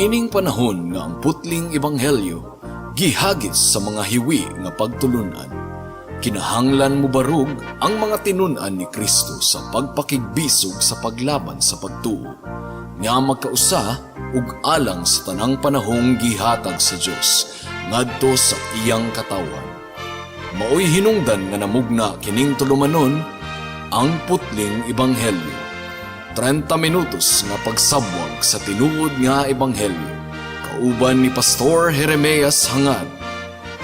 Niining panahon nga ang putling ebanghelyo gihagis sa mga hiwi nga pagtulunan. Kinahanglan mo barug ang mga tinunan ni Kristo sa pagpakigbisog sa paglaban sa pagtuo, nga magkausa ug alang sa tanang panahong gihatag sa Dios ngadto sa iyang katawan. Maoy hinungdan nga namugna kining tulumanon ang putling ebanghelyo. 30 minutos nga pagsabwag sa tinuod nga ebanghelyo. Kauban ni Pastor Jeremias Hangad,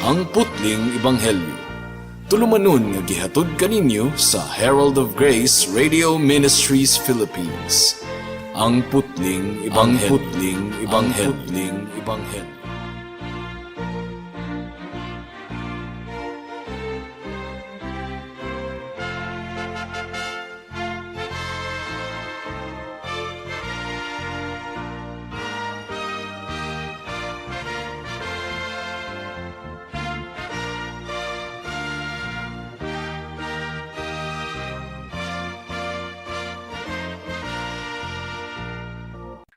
ang putling ebanghelyo. Tulumanon nga gihatod kaninyo sa Herald of Grace Radio Ministries Philippines. Ang putling ebanghelyo. Ang putling ebanghelyo. Ang putling ebanghelyo.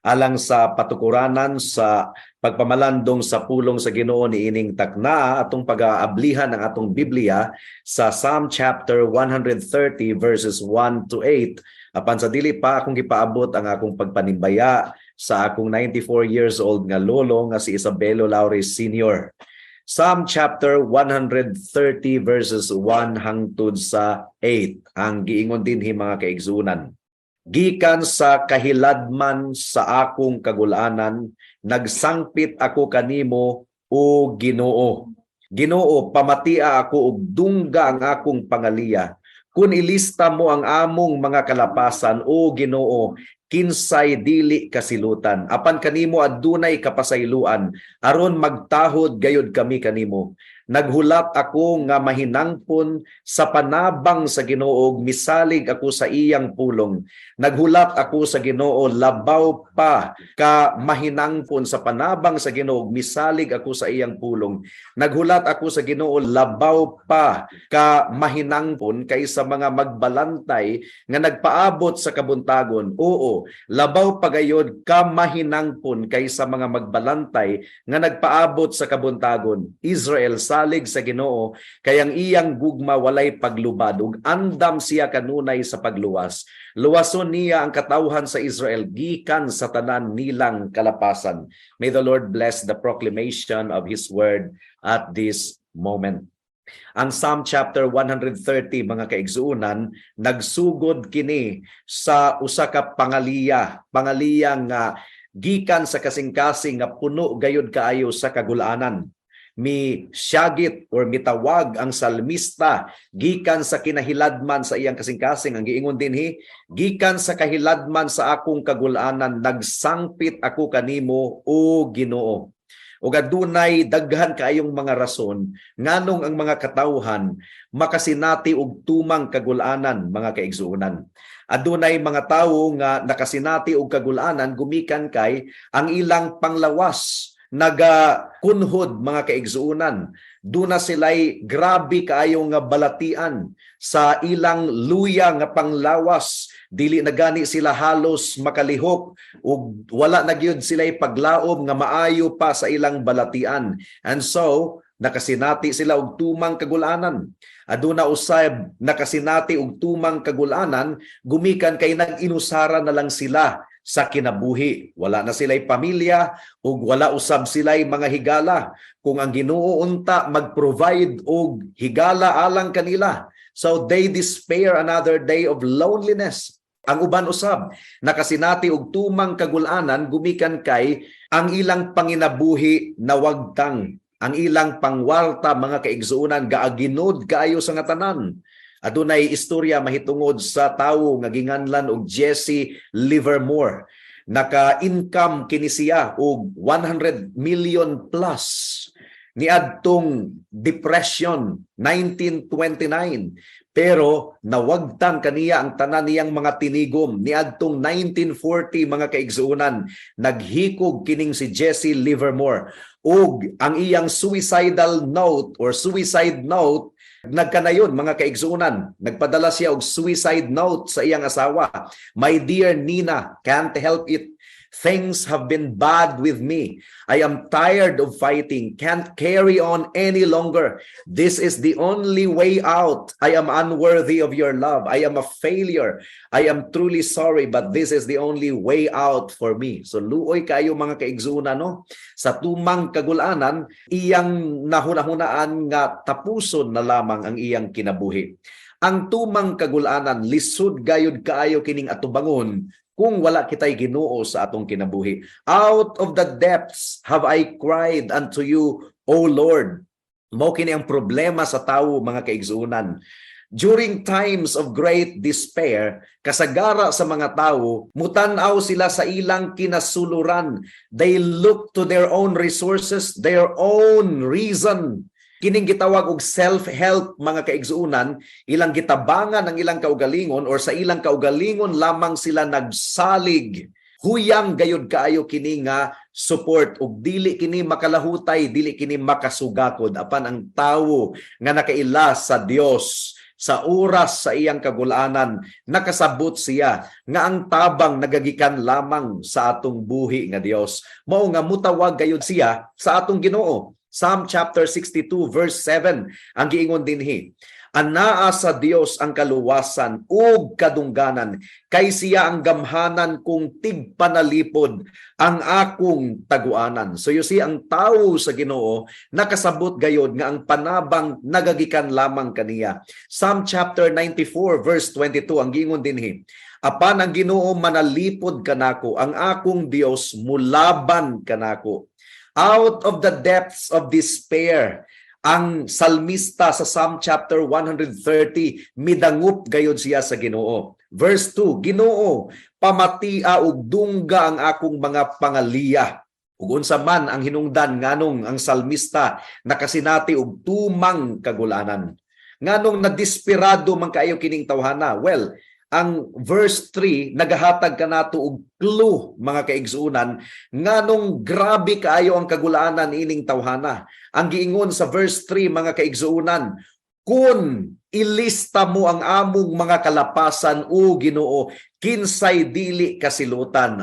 Alang sa patukuranan sa pagpamalandong sa pulong sa Ginoo niining takna atong pag-aablihan ng atong Biblia sa Psalm chapter 130 verses 1 to 8. Apan sa dili pa akong gipaabot ang akong pagpanimbaya sa akong 94 years old nga lolo nga si Isabelo Laures Sr. Psalm chapter 130 verses 1 hangtod sa 8. Ang giingon dinhi mga kaigsunan. Gikan sa kahiladman sa akong kagulanan, nagsangpit ako kanimo, o Ginoo. Ginoo, pamatia ako og dungga ang akong pangaliya. Kung ilista mo ang among mga kalapasan, o Ginoo, kinsay dili kasilutan. Apan kanimo adunay kapasayloan, aron magtahod gayud kami kanimo. Naghulat ako nga mahinangpon sa panabang sa Ginoo, misalig ako sa iyang pulong. Naghulat ako sa Ginoo, labaw pa ka mahinangpon sa panabang sa Ginoo, misalig ako sa iyang pulong. Naghulat ako sa Ginoo, labaw pa ka mahinangpon kaysa mga magbalantay nga nagpaabot sa kabuntagon. Oo, labaw pa gayod ka mahinangpon kaysa mga magbalantay nga nagpaabot sa kabuntagon. Israel, salig sa Ginoo, kayang iyang gugma walay paglubad ug andam siya kanunay sa pagluwas. Luwason niya ang katawhan sa Israel gikan sa tanan nilang kalapasan. May the Lord bless the proclamation of His word at this moment. Ang Psalm chapter 130 mga kaigsuunan, nagsugod kini sa usa ka pangaliya nga gikan sa kasing-kasing nga puno gayud kaayo sa kagulanan. Mi syagit or mitawag ang salmista gikan sa kinahiladman sa iyang kasing-kasing. Ang giingon dinhi, gikan sa kahiladman sa akong kagulanan, nagsangpit ako kanimo, o Ginoo. Ug adunay daghan kaayong mga rason nganong ang mga katawhan makasinati og tumang kagulanan mga kaigsuonan. Adunay mga tawo nga nakasinati og kagulanan gumikan kay ang ilang panglawas nagakunhod mga kaigsuunan. Duna sila'y grabe kaayo nga balatian sa ilang luya nga panglawas. Dili na gani sila halos makalihok ug wala na gyud sila'y paglaom nga maayo pa sa ilang balatian. And so, nakasinati sila og tumang kagulanan. Aduna usab nakasinati og tumang kagulanan, gumikan kay nag-inusara na lang sila sa kinabuhi. Wala na sila'y pamilya ug wala usab sila'y mga higala. Kung ang Ginoo unta mag-provide og higala alang kanila, so they despair another day of loneliness. Ang uban usab nakasinati og tumang kagulanan, gumikan kay ang ilang panginabuhi nawagtang, ang ilang pangwarta mga kaigsuunan gaaginod kaayo sa nga tanan. Adunay istorya mahitungod sa tawo nga ginganlan og Jesse Livermore. Naka-income kini siya og 100 million plus niadtong Depression 1929. Pero nawagtang kaniya ang tanan niyang mga tinigom niadtong 1940 mga kaigsuunan. Naghikog kining si Jesse Livermore ug ang iyang suicidal note or suicide note nagkanayon mga kaigsuunan. Nagpadala siya og suicide note sa iyang asawa. My dear Nina, can't help it. Things have been bad with me. I am tired of fighting, can't carry on any longer. This is the only way out. I am unworthy of your love. I am a failure. I am truly sorry, but this is the only way out for me. So luoy kayo mga kaigsunan, no? Sa tumang kagulanan, iyang nahunahunaan nga tapuson na lamang ang iyang kinabuhi. Ang tumang kagulanan, lisod gayud kaayo kining atubangon, kung wala kitay Ginoo sa atong kinabuhi. Out of the depths have I cried unto you, O Lord. Mao kini ang problema sa tawo mga kaigsunan. During times of great despair, kasagara sa mga tawo, mutan-aw sila sa ilang kinasuluran. They look to their own resources, their own reason. Kining gitawag og self-help mga kaigsuunan, ilang gitabangan ang ilang kaugalingon or sa ilang kaugalingon lamang sila nagsalig. Huyang gayud kaayo kini nga support ug dili kini makalahutay, dili kini makasugakod apan ang tawo nga nakaila sa Dios sa oras sa iyang kagulanan, nakasabot siya nga ang tabang nagagikan lamang sa atong buhi nga Dios. Mao nga mutawag gayud siya sa atong Ginoo. Psalm chapter 62 verse 7 ang giingon dinhi, anaa sa Dios ang kaluwasan ug kadungganan, kay siya ang gamhanan kung tigpanalipod ang akong taguanan. So you see, ang tawo sa Ginoo nakasabot gayod nga ang panabang nagagikan lamang kaniya. Psalm chapter 94 verse 22 ang giingon dinhi, apan ang Ginoo manalipod kanako, ang akong Dios mulaban kanako. Out of the depths of despair, ang salmista sa Psalm chapter 130, midangup gayud siya sa Ginoo. Verse 2, Ginoo, pamatia ug dungga ang akong mga pangaliya. Ug unsa man ang hinungdan nganong ang salmista nakasinati og tumang kagulanan. Nganong nadesperado man kaayo kining tawhana. Well, ang verse 3 nagahatag kanato og clue mga kaigsuunan nganong grabe kaayo ang kagulaanan ining tawhana. Ang giingon sa verse 3 mga kaigsuunan, kun ilista mo ang among mga kalapasan o Ginoo, kinsay dili kasilutan.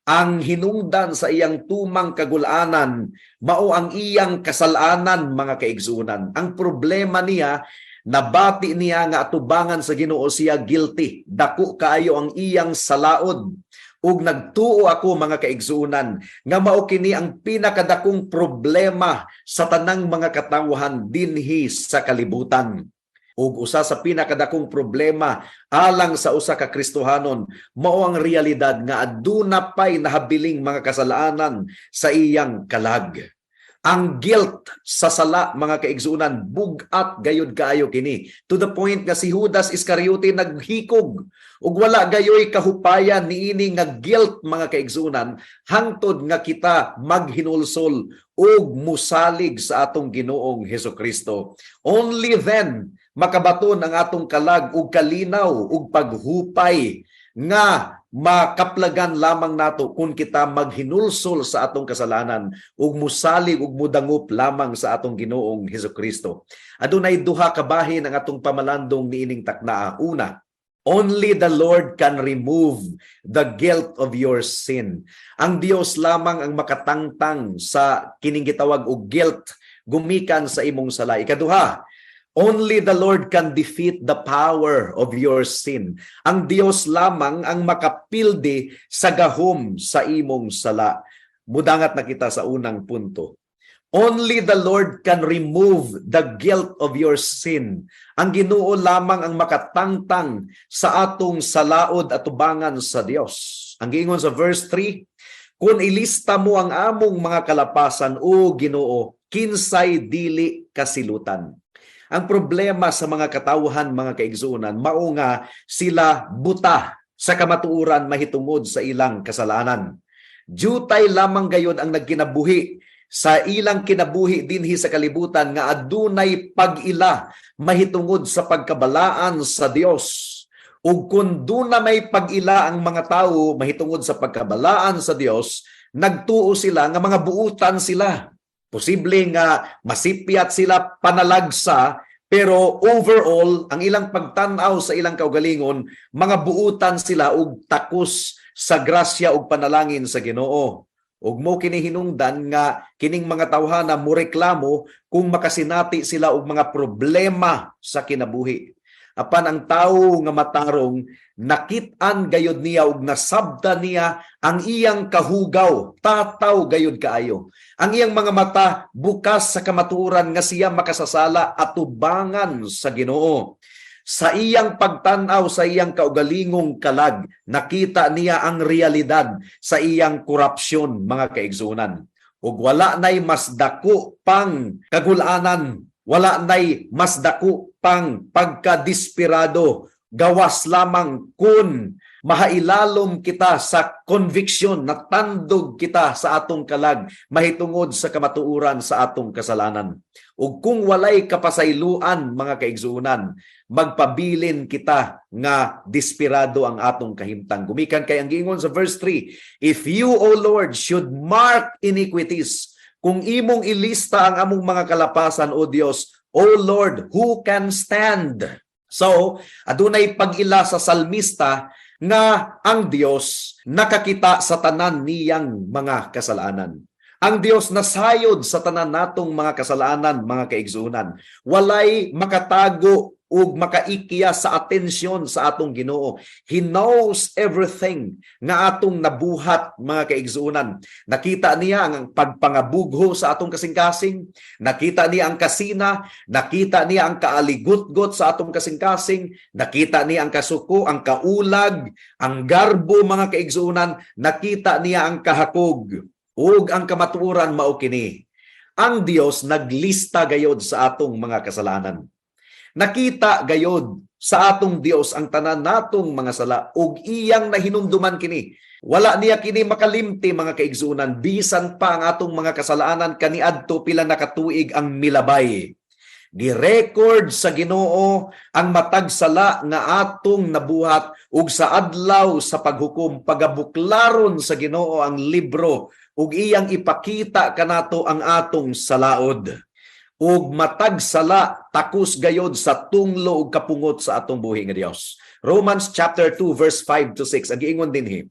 Ang hinungdan sa iyang tumang kagulaanan mao ang iyang kasalanan mga kaigsuunan. Ang problema niya, nabati niya nga atubangan sa Ginoo siya guilty. Dako kaayo ang iyang salaod. Ug nagtuo ako mga kaigsuunan nga mao kini ang pinakadakong problema sa tanang mga katawhan dinhi sa kalibutan. Ug usa sa pinakadakong problema alang sa usa ka Kristohanon mao ang realidad nga aduna pay nahabiling mga kasalanan sa iyang kalag. Ang guilt sa sala mga kaigsuunan bugat gayud kaayo kini, to the point nga si Judas Iscariote naghikog ug wala gayoy kahupayan niini nga guilt mga kaigsuunan hangtod nga kita maghinulsol ug musalig sa atong Ginoong Hesukristo. Only then makabaton ang atong kalag ug kalinaw ug paghupay nga makaplagan lamang nato kung kita maghinulsol sa atong kasalanan ug musalig ug mudangup lamang sa atong Ginoong Hesukristo. Adunay duha ka bahin ang atong pamalandong niining taknaa. Una, only the Lord can remove the guilt of your sin. Ang Dios lamang ang makatangtang sa kining gitawag og guilt gumikan sa imong sala. Ikaduha, only the Lord can defeat the power of your sin. Ang Dios lamang ang makapildi sa gahom sa imong sala. Mudangat na kita sa unang punto. Only the Lord can remove the guilt of your sin. Ang Ginoo lamang ang makatangtang sa atong salaod at tubangan sa Dios. Ang giingon sa verse 3, kung ilista mo ang among mga kalapasan, o Ginoo, kinsay dili kasilutan. Ang problema sa mga katawhan, mga kaigsuunan, mao nga sila buta sa kamatuoran mahitungod sa ilang kasalanan. Jutay lamang gayud ang nagkinabuhi sa ilang kinabuhi dinhi sa kalibutan nga adunay pag-ila mahitungod sa pagkabalaan sa Dios. Ug kun duna may pag-ila ang mga tawo mahitungod sa pagkabalaan sa Dios, nagtuo sila nga mga buutan sila. Posible nga masipyat sila panalagsa, pero overall, ang ilang pagtanaw sa ilang kaugalingon, mga buutan sila ug takos sa grasya ug panalangin sa Ginoo. Ug mo kini hinungdan nga kining mga tawhana mo reklamo kung makasinati sila og mga problema sa kinabuhi. Apan ang tawo nga matarong nakit-an gayud niya ug nasabta niya ang iyang kahugaw, tataw gayud kaayo. Ang iyang mga mata bukas sa kamatuoran nga siya makasasala atubangan sa Ginoo. Sa iyang pagtanaw sa iyang kaugalingong kalag, nakita niya ang realidad sa iyang korupsyon, mga kaigsunan. Ug wala nay mas dako pang kagulanan, wala nay mas dako pang pagkadesperado, gawas lamang kun mahailalom kita sa conviction, natandog kita sa atong kalag, mahitungod sa kamatuoran sa atong kasalanan. Ug kung walay kapasayloan, mga kaigsunan, magpabilin kita nga desperado ang atong kahimtang. Gumikan kay ang giingon sa verse 3, if you, O Lord, should mark iniquities, kung imong ilista ang among mga kalapasan, O Dios, O Lord, who can stand? So, adunay pag-ila sa salmista nga ang Dios nakakita sa tanan niyang mga kasalanan. Ang Dios nasayod sa tanan natong mga kasalanan, mga kaigsunan. Walay makatago ug makaikiya sa atensyon sa atong Ginoo. He knows everything nga atong nabuhat, mga kaigsunan. Nakita niya ang pagpangabugho sa atong kasing-kasing, nakita niya ang kasina, nakita niya ang kaaligot-got sa atong kasing-kasing, nakita niya ang kasuko, ang kaulag, ang garbo, mga kaigsunan, nakita niya ang kahakog ug ang kamatuoran mao kini. Ang Dios naglista gayod sa atong mga kasalanan. Nakita gayod sa atong Dios ang tanan natong mga sala ug iyang nahinumduman kini. Wala niya kini makalimti, mga kaigsunan, bisan pa ang atong mga kasalanan kaniadto pila nakatuig ang milabay. Gi-record sa Ginoo ang matag sala nga atong nabuhat ug sa adlaw sa paghukom pagabuklaron sa Ginoo ang libro ug iyang ipakita kanato ang atong salaod. Ug matag sala takos gayod sa tunglo ug kapungot sa atong buhi nga Dios. Romans chapter 2 verse 5 to 6 ang giingon dinhi.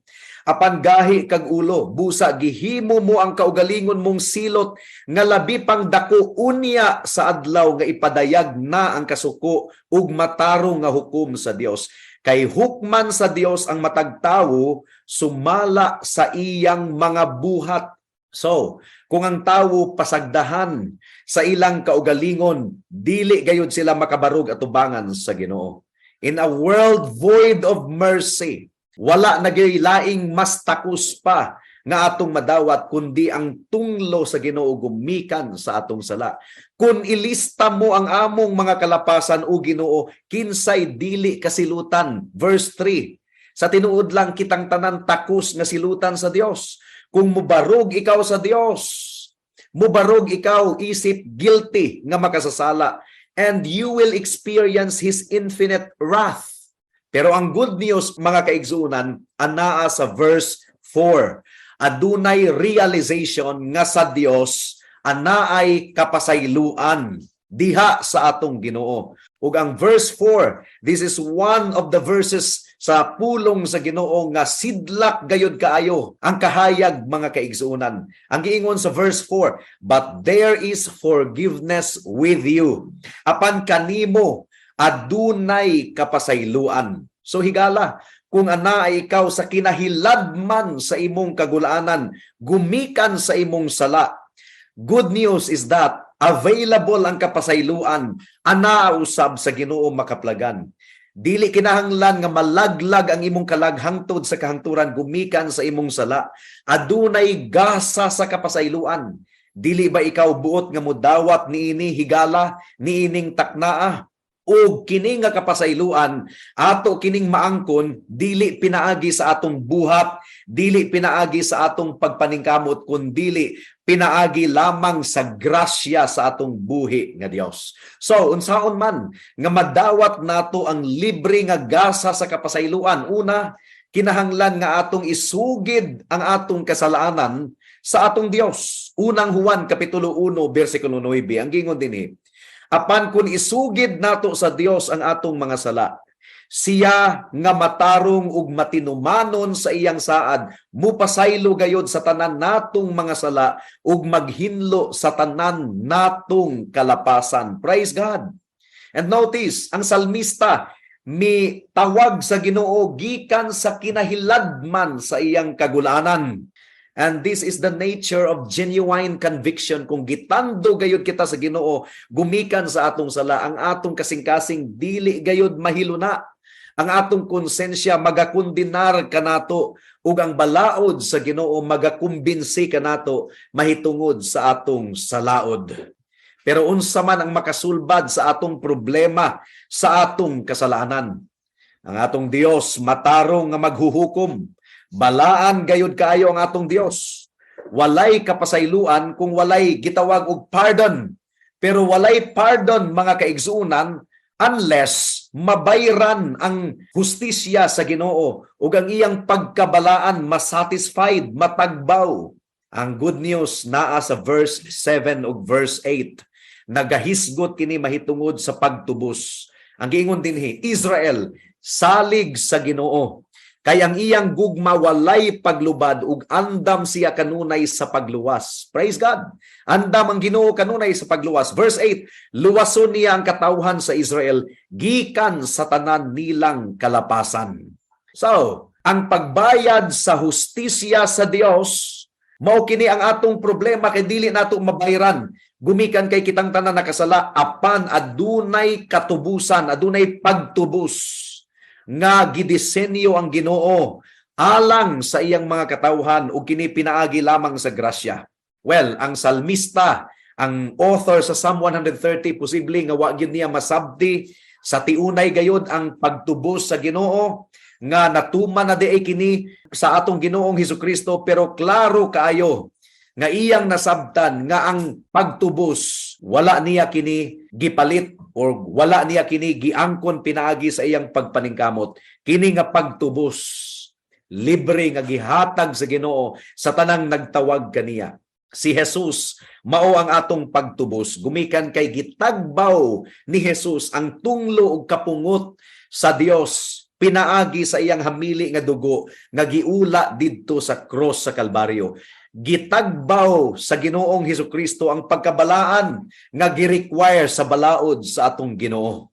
Apan gahi kag ulo, busa gihimo mo ang kaugalingon mong silot nga labi pang dako unya sa adlaw nga ipadayag na ang kasuko ug matarong nga hukom sa Dios. Kay hukman sa Dios ang matag tawo sumala sa iyang mga buhat. So, kung ang tawo pasagdahan sa ilang kaugalingon, dili gayud sila makabarog at tubangan sa Ginoo. In a world void of mercy, wala nagilaing mas takus pa nga atong madawat kundi ang tunglo sa Ginoo gumikan sa atong sala. Kung ilista mo ang among mga kalapasan o Ginoo, kinsay dili kasilutan. Verse 3, sa tinuod lang kitang tanan takus nga silutan sa Dios. Kung mubarog ikaw sa Dios, mubarog ikaw isip guilty nga makasasala, and you will experience His infinite wrath. Pero ang good news, mga kaigsunan, anaa sa verse 4. Adunay realization nga sa Dios anaay kapasayloan diha sa atong Ginoo. Ug ang verse 4, this is one of the verses sa pulong sa Ginoo nga sidlak gayud kaayo ang kahayag, mga kaigsunan. Ang giingon sa verse 4, but there is forgiveness with you. Apan kanimo adunay kapasayloan. So higala, kung ana ay ikaw sa kinahiladman sa imong kagulaanan, gumikan sa imong sala, good news is that available ang kapasayloan, ana usab sa Ginoo makaplagan. Dili kinahanglan nga malaglag ang imong kalag hangtod sa kahangturan gumikan sa imong sala. Adunay gasa sa kapasayloan. Dili ba ikaw buot nga mudawat niini higala, niining taknaa? O kini nga kapasayloan ato kining maangkon dili pinaagi sa atong buhat, dili pinaagi sa atong pagpaningkamot, kundi pinaagi lamang sa grasya sa atong buhi nga Dios. So unsaon man nga madawat nato ang libre nga gasa sa kapasayloan, una kinahanglan nga atong isugid ang atong kasalanan sa atong Dios. Unang Juan kapitulo 1 bersikulo 9 ang gingon dinhi, apan kung isugid nato sa Dios ang atong mga sala, Siya nga matarong ug matinumanon sa iyang saad, mupasaylo gayod sa tanan natong mga sala ug maghinlo sa tanan natong kalapasan. Praise God. And notice, ang salmista mi tawag sa Ginoo gikan sa kinahilagman sa iyang kagulanan. And this is the nature of genuine conviction. Kung gitando gayud kita sa Ginoo, gumikan sa atong sala, ang atong kasing-kasing dili gayud mahiluna. Ang atong konsensya magakundinar kanato ug ang balaod sa Ginoo magakumbinsi kanato mahitungod sa atong salaod. Pero unsa man ang makasulbad sa atong problema, sa atong kasalanan, ang atong Dios matarong nga maghuhukom. Balaan gayud kaayo ang atong Dios. Walay kapasayloan kung walay gitawag og pardon. Pero walay pardon, mga kaigsuunan, unless mabayran ang hustisya sa Ginoo ug ang iyang pagkabalaan masatisfied, matagbaw. Ang good news naa sa verse 7 ug verse 8. Nagahisgot kini mahitungod sa pagtubos. Ang giingon dinhi, Israel salig sa Ginoo. Kay ang iyang gugma walay paglubad ug andam siya kanunay sa pagluwas. Praise God. Andam ang Ginoo kanunay sa pagluwas. Verse 8, luwason niya ang katawhan sa Israel gikan sa tanan nilang kalapasan. So, ang pagbayad sa hustisya sa Dios, mao kini ang atong problema kay dili nato mabayran. Gumikan kay kitang tanan nakasala apan adunay katubusan, adunay pagtubos nga gidisenyo ang Ginoo alang sa iyang mga katawhan ug kini pinaagi lamang sa grasya. Well, ang salmista, ang author sa Psalm 130, posible nga wa gyud niya masabti sa tiunay gayud ang pagtubos sa Ginoo nga natuman na diay kini sa atong Ginoong Hesukristo, pero klaro kaayo nga iyang nasabtan nga ang pagtubos wala niya kini gipalit or wala niya kini giangkon pinaagi sa iyang pagpaningkamot. Kini nga pagtubos libre nga gihatag sa Ginoo sa tanang nagtawag kaniya. Si Jesus mao ang atong pagtubos, gumikan kay gitagbaw ni Jesus ang tunglo ug kapungot sa Dios pinaagi sa iyang hamili nga dugo nga giula didto sa cross sa Kalbaryo. Gitagbaw sa Ginoong Hesukristo ang pagkabalaan nga gi-require sa balaod sa atong Ginoo.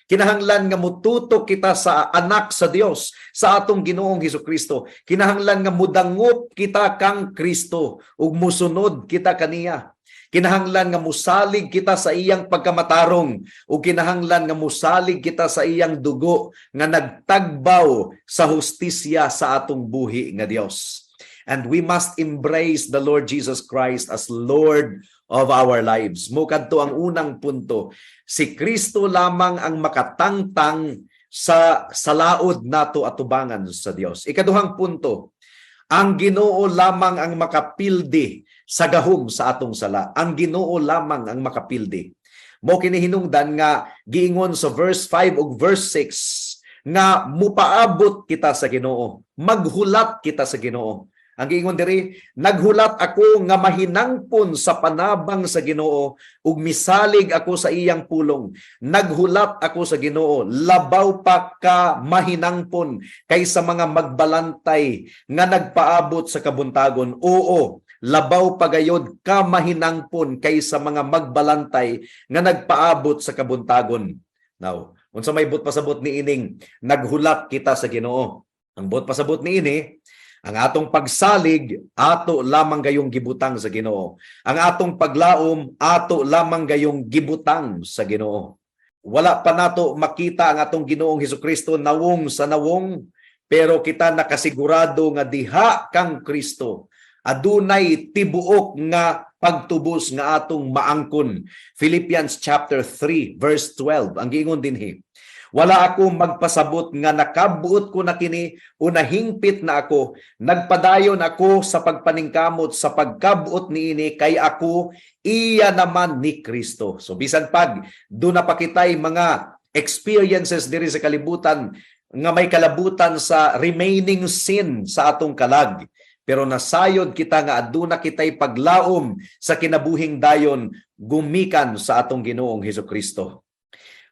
Kinahanglan nga mututok kita sa anak sa Dios, sa atong Ginoong Hesukristo. Kinahanglan nga mudangop kita kang Kristo ug musunod kita kaniya. Kinahanglan nga musalig kita sa iyang pagkamatarong ug kinahanglan nga musalig kita sa iyang dugo nga nagtagbaw sa hustisya sa atong buhi nga Dios. And we must embrace the Lord Jesus Christ as Lord of our lives. Mukadto ang unang punto. Si Kristo lamang ang makatangtang sa salaod nato atubangan sa Dios. Ikaduhang punto, ang Ginoo lamang ang makapildi sa gahom sa atong sala. Ang Ginoo lamang ang makapildi. Mo kini hinungdan nga giingon sa verse 5 ug verse 6 nga mupaabot kita sa Ginoo. Maghulat kita sa Ginoo. Ang giingon diri, naghulat ako nga mahinangpon sa panabang sa Ginoo ug misalig ako sa iyang pulong. Naghulat ako sa Ginoo, labaw pa ka mahinangpon kaysa mga magbalantay nga nagpaabot sa kabuntagon. Oo, labaw pa gayod ka mahinangpon kaysa mga magbalantay nga nagpaabot sa kabuntagon. Now, unsa may but pasabot ni ining naghulat kita sa Ginoo? Ang but pasabot ni ini, ang atong pagsalig, ato lamang gayong gibutang sa Ginoo. Ang atong paglaom, ato lamang gayong gibutang sa Ginoo. Wala pa nato makita ang atong Ginoong Hesukristo nawong sa nawong, pero kita nakasigurado nga diha kang Kristo. Adunay tibuok nga pagtubos nga atong maangkon. Philippians chapter 3 verse 12. Ang giingon dinhi, wala ako magpasabot nga nakabuot ko na kini o nahingpit na ako. Nagpadayon ako sa pagpaningkamot sa pagkabuot niini kay ako iya naman ni Kristo. So bisan pag do na pakitay mga experiences diri sa kalibutan nga may kalabutan sa remaining sin sa atong kalag. Pero nasayod kita nga aduna kitay paglaom sa kinabuhing dayon gumikan sa atong Ginoong Hesukristo.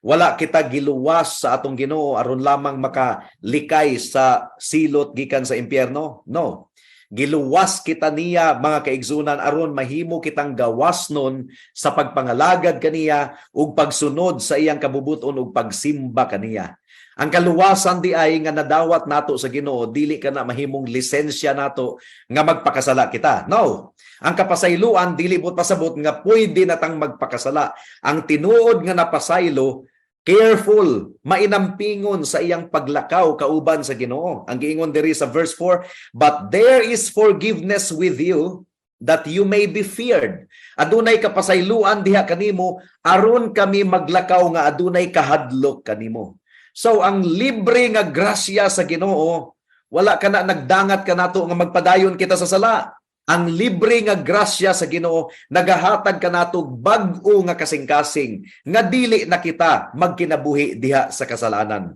Wala kita giluwas sa atong Ginoo aron lamang makalikay sa silot gikan sa impyerno. No. Giluwas kita niya, mga kaigsunan, aron mahimo kitang gawasnon sa pagpangalagad kaniya ug pagsunod sa iyang kabubuton ug pagsimba kaniya. Ang kaluwasan di ay nga nadawat nato sa Ginoo, dili ka na mahimong lisensya nato nga magpakasala kita. No. Ang kapasayloan dili bot pasabot nga pwede natang magpakasala. Ang tinuod nga napasaylo, careful, mainampingon sa iyang paglakaw kauban sa Ginoo. Ang giingon diri sa verse 4, but there is forgiveness with you that you may be feared. Adunay kapasayloan diha kanimo aron kami maglakaw nga adunay kahadlok kanimo. So ang libre nga grasya sa Ginoo, wala ka na nagdangat ka nato nga magpadayon kita sa sala. Ang libre nga grasya sa Ginoo nagahatag ka nato bag-o nga kasing-kasing nga dili na kita magkinabuhi diha sa kasalanan.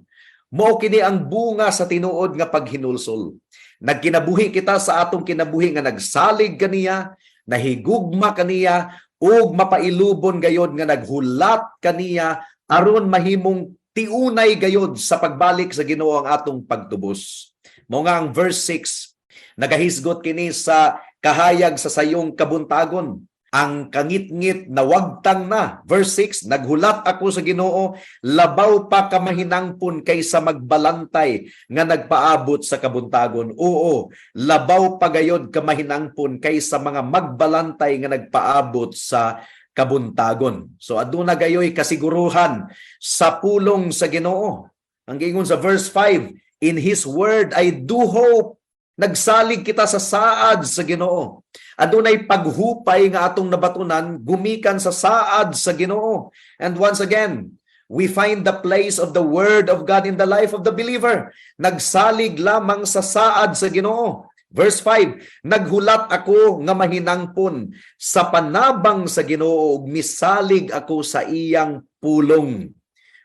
Mao kini ang bunga sa tinuod nga paghinulsol. Nagkinabuhi kita sa atong kinabuhi nga nagsalig kaniya, nahigugma kaniya ug mapailubon gayod nga naghulat kaniya aron mahimong tiunay gayod sa pagbalik sa Ginoo ang atong pagtubos. Mao nga ang verse 6 nagahisgot kini sa kahayag sa sayong kabuntagon. Ang kangit-ngit na wagtang na. Verse 6, naghulat ako sa Ginoo, labaw pa kamahinangpon kaysa magbalantay nga nagpaabot sa kabuntagon. Oo, labaw pa gayod kamahinangpon kaysa mga magbalantay nga nagpaabot sa kabuntagon. So aduna gayoy kasiguruhan sa pulong sa Ginoo. Ang giingon sa verse 5, in His word I do hope. Nagsalig kita sa saad sa Ginoo. Adunay paghupay nga atong nabatunan gumikan sa saad sa Ginoo. And once again, we find the place of the word of God in the life of the believer. Nagsalig lamang sa saad sa Ginoo. Verse 5, naghulat ako nga mahinangpon sa panabang sa Ginoo ug misalig ako sa iyang pulong.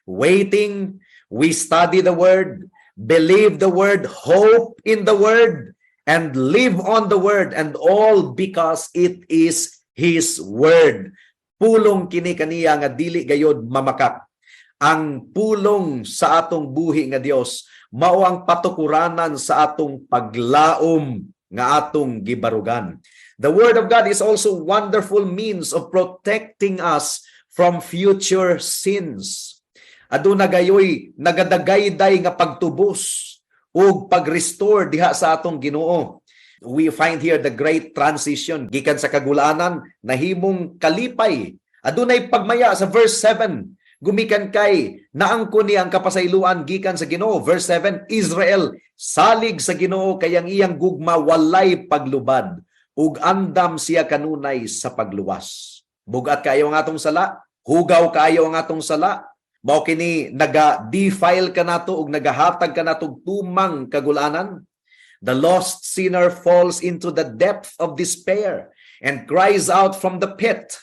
Waiting, we study the word, believe the word, hope in the word, and live on the word, and all because it is His word. Pulong kini kaniya nga dili gayod mamakak. Ang pulong sa atong buhi nga Dios mao ang patukuranan sa atong paglaom nga atong gibarugan. The word of God is also wonderful means of protecting us from future sins. Aduna gayoy nagadagayday nga pagtubos ug pag-restore diha sa atong Ginoo. We find here the great transition gikan sa kagulanan nahimong kalipay. Adunay pagmaya sa verse 7. Gumikan kay naangkon ni ang kapasayloan gikan sa Ginoo. Verse 7, Israel salig sa Ginoo kay ang iyang gugma walay paglubad ug andam siya kanunay sa pagluwas. Bugat kaayo ang atong sala, hugaw kaayo ang atong sala. Mao kini naga-defile ka nato ug nagahatag ka nato tumang kagulanan. The lost sinner falls into the depth of despair and cries out from the pit.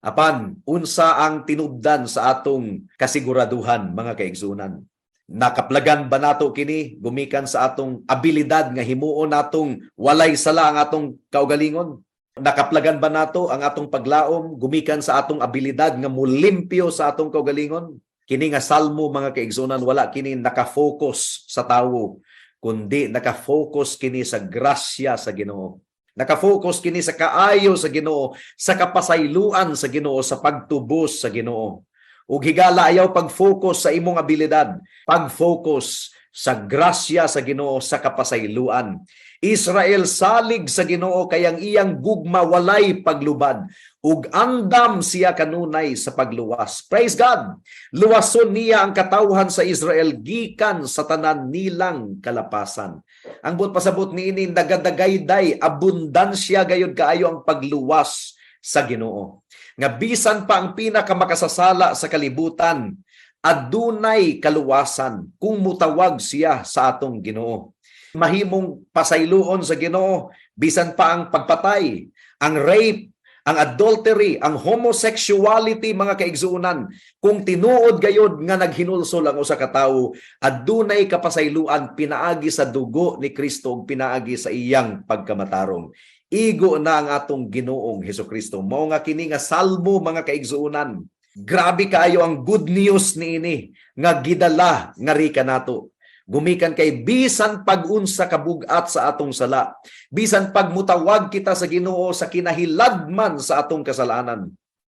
Apan unsa ang tinubdan sa atong kasiguraduhan, mga kaigsunan? Nakaplagan ba nato kini gumikan sa atong abilidad nga himuon natong walay sala ang atong kaugalingon? Nakaplagan ba nato ang atong paglaom gumikan sa atong abilidad nga mulimpyo sa atong kaugalingon? Kini nga salmo, mga kaigsunan, wala kini nakafocus sa tawo, kundi nakafocus kini sa grasya sa Ginoo. Nakafocus kini sa kaayo sa Ginoo, sa kapasayloan sa Ginoo, sa pagtubos sa Ginoo. Ug higala ayaw pag-focus sa imong abilidad, pag-focus sa grasya sa Ginoo, sa kapasayloan. Israel salig sa Ginoo kay ang iyang gugma walay paglubad ug andam siya kanunay sa pagluwas. Praise God. Luwason niya ang katawhan sa Israel gikan sa tanan nilang kalapasan. Ang buot pasabot niini nagadagayday abundansya gayud kaayo ang pagluwas sa Ginoo. Nga bisan pa ang pinakamakasasala sa kalibutan adunay kaluwasan kung mutawag siya sa atong Ginoo. Mahimong pasayloon sa Ginoo bisan pa ang pagpatay, ang rape, ang adultery, ang homosexuality, mga kaigsuunan. Kung tinuod gayod nga naghinulsol ang usa ka tawo, adunay kapasayloan pinaagi sa dugo ni Kristo ug pinaagi sa iyang pagkamatarong. Igo na ang atong Ginoong Hesukristo. Mao nga kini nga salmo, mga kaigsuunan. Grabe kaayo ang good news niini nga gidala nga rika nato. Gumikan kay bisan pag-unsa kabugat sa atong sala, bisan pagmutawag kita sa Ginoo sa kinahilagman sa atong kasalanan.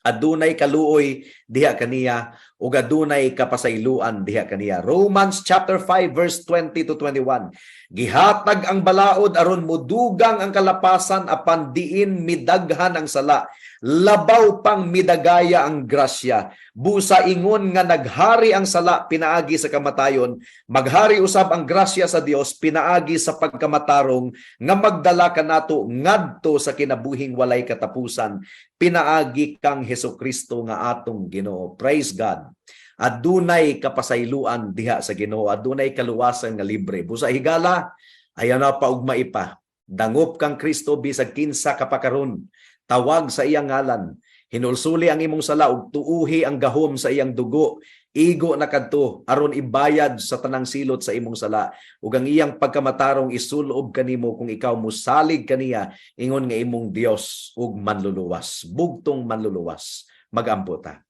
Adunay kaluoy diha kaniya ug adunay kapasayloan diha kaniya. Romans chapter 5 verse 20 to 21. Gihatag ang balaod aron mudugang ang kalapasan apan diin midaghan ang sala. Labaw pang midagaya ang grasya. Busa ingon nga naghari ang sala pinaagi sa kamatayon, maghari usab ang grasya sa Dios pinaagi sa pagkamatarong nga magdala kanato ngadto sa kinabuhing walay katapusan pinaagi kang Hesukristo nga atong Ginoo. Praise God. Adunay kapasayloan diha sa Ginoo, adunay kaluwasan nga libre. Busa higala ayan na pa ug maipa. Dangop kang Kristo bisag kinsa ka pa karon. Tawag sa iyang ngalan. Hinulsuli ang imong sala ug tuuhi ang gahom sa iyang dugo. Igo na kadto aron ibayad sa tanang silot sa imong sala ug ang iyang pagkamatarong isulob kanimo kung ikaw musalig kaniya ingon nga imong Dios ug manluluwas, bugtong manluluwas. Magampo ta.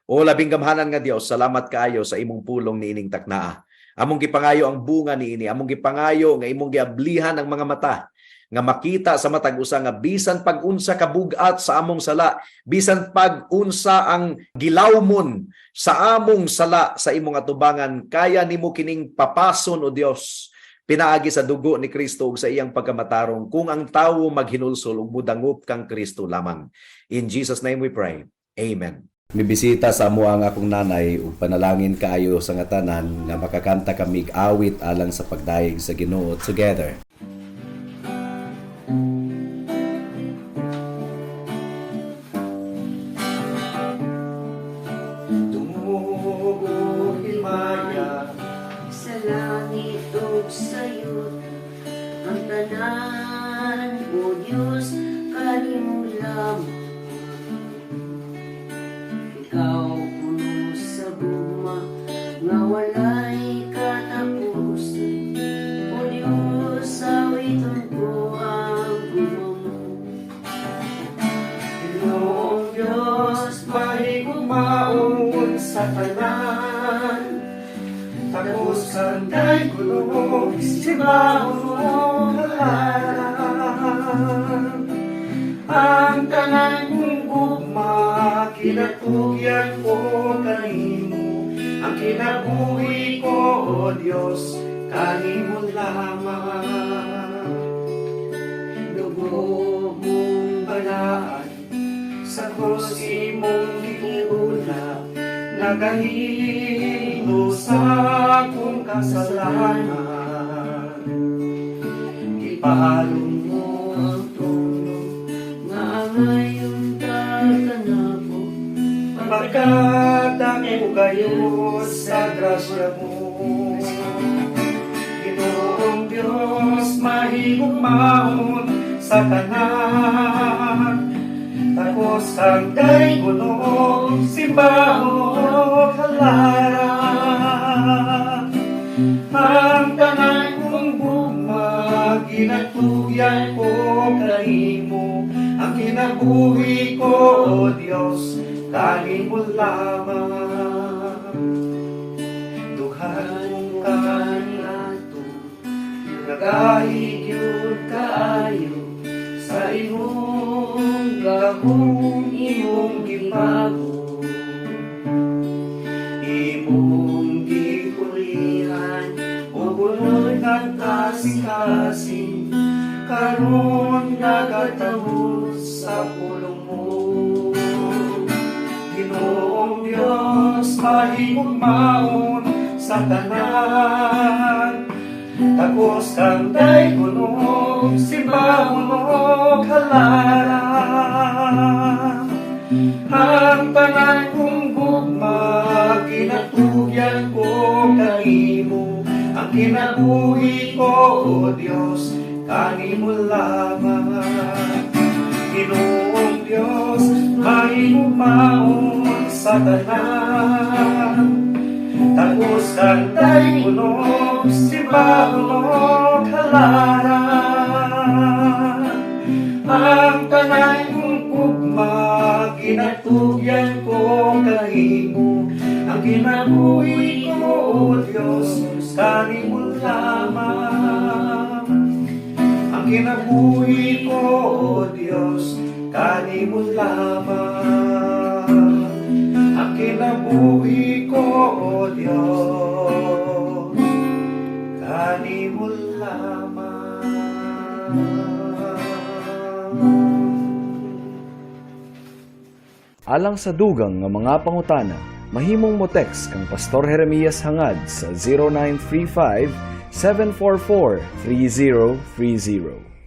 O labing gamhanan nga Dios, salamat kaayo sa imong pulong niining taknaa. Among gipangayo ang bunga niini, among gipangayo nga imong giablihan ang mga mata nga makita sa matag usa nga bisan pag-unsa kabugat sa among sala, bisan pag-unsa ang gilawmon sa among sala sa imong atubangan, kaya nimo kining papason o Dios pinaagi sa dugo ni Kristo ug sa iyang pagkamatarong kung ang tawo maghinulsol ug mudangop kang Kristo lamang. In Jesus name we pray. Amen. Mibisita sa amo ang akong nanay ug panalangin kaayo sa nga tanan nga makakanta kami awit alang sa pagdayeg sa Ginoo together. Sa langit o sa'yo, ang tanan o Diyos, kanimo lamang. Ikaw puno sa buma, nga walay katapusan. O Diyos, awiton ko ang guma mo. Ginoong Diyos, mahigugmaon sa tanan. Tapos kanday kulong sibahon halang. Ang tanan kong gugma, kinatugyan ko kanimo. Ang kinabuhi ko, O Diyos, kanimo lamang. Dugo mong balaan, sa krus imong giula, nagahilo sa akong kasalanan. Ipahalong mo ang tulong nga ngayon tatanabo, pagkadako kayo sa grasya mo. Ginoong Diyos, mahigugmaon sa tanan. Tapos hanggang kulong simbahon halang. Ang tanan kong gugma, kinatugyan ko kanimo. Ang kinabuhi ko, O Diyos, kanimo lamang. Duhan mong kaniato, nagahigyod kaayo sa imong gahong imong gipago, imong gipulihan o bunod ng kasing-kasing, karon nagatahos sa pulong mo. Ginoong Diyos, mahigugmaon sa tanan. Tapos kanday kulong simbahon o halang. Ang tanan kong gugma, kinatugyan ko kanimo. Ang kinabuhi ko, O Diyos, kanimo lamang. Ginoong Diyos, mahigugmaon sa tanan. Tapos kanday kulong simbahon o halang. Ang tanan kong gugma, kinatugyan ko kanimo. kinabuhi ko, O Diyos, kanimo lamang. Ang kinabuhi ko, O Diyos, kanimo lamang. Ang kinabuhi ko, O Diyos, kanimo lamang. Alang sa dugang nga mga pangutana, mahimong mo text kang Pastor Jeremias hangad sa 0935 744 3030.